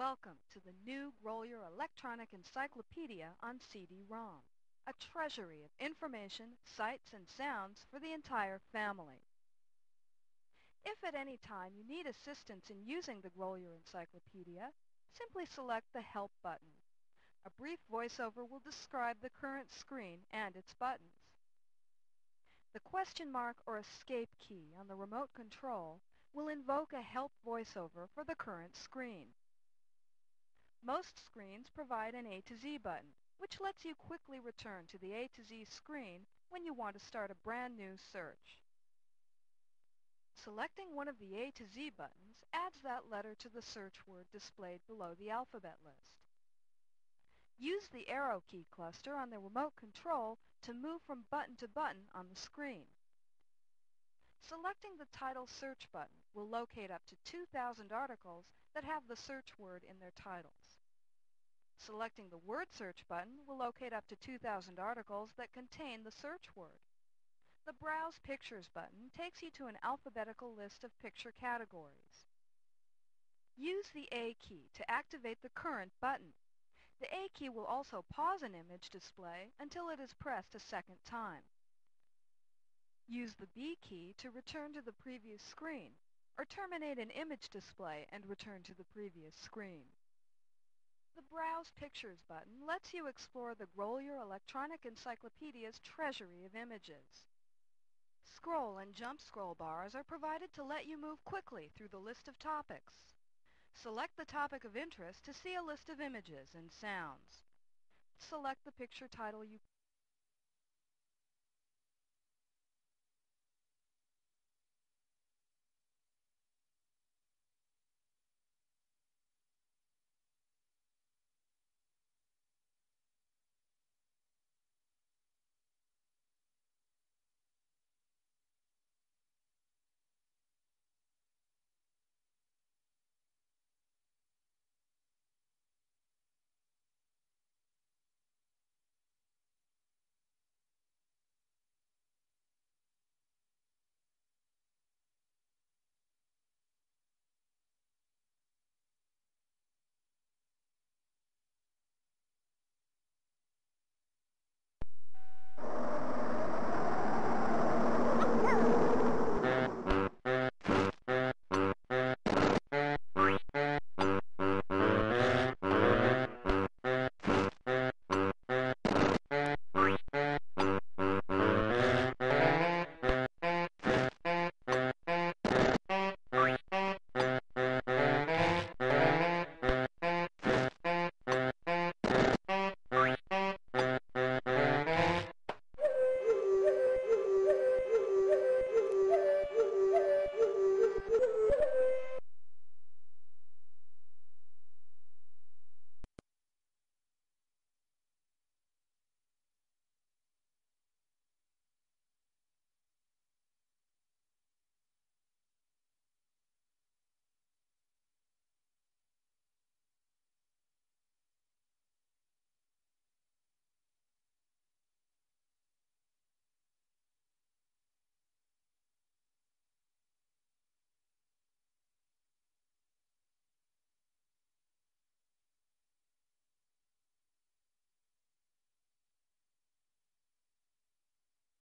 Welcome to the new Grolier Electronic Encyclopedia on CD-ROM, a treasury of information, sights, and sounds for the entire family. If at any time you need assistance in using the Grolier Encyclopedia, simply select the Help button. A brief voiceover will describe the current screen and its buttons. The question mark or escape key on the remote control will invoke a help voiceover for the current screen. Most screens provide an A to Z button, which lets you quickly return to the A to Z screen when you want to start a brand new search. Selecting one of the A to Z buttons adds that letter to the search word displayed below the alphabet list. Use the arrow key cluster on the remote control to move from button to button on the screen. Selecting the Title Search button will locate up to 2,000 articles that have the search word in their titles. Selecting the Word Search button will locate up to 2,000 articles that contain the search word. The Browse Pictures button takes you to an alphabetical list of picture categories. Use the A key to activate the current button. The A key will also pause an image display until it is pressed a second time. Use the B key to return to the previous screen, or terminate an image display and return to the previous screen. The Browse Pictures button lets you explore the Grolier Electronic Encyclopedia's treasury of images. Scroll and jump scroll bars are provided to let you move quickly through the list of topics. Select the topic of interest to see a list of images and sounds. Select the picture title you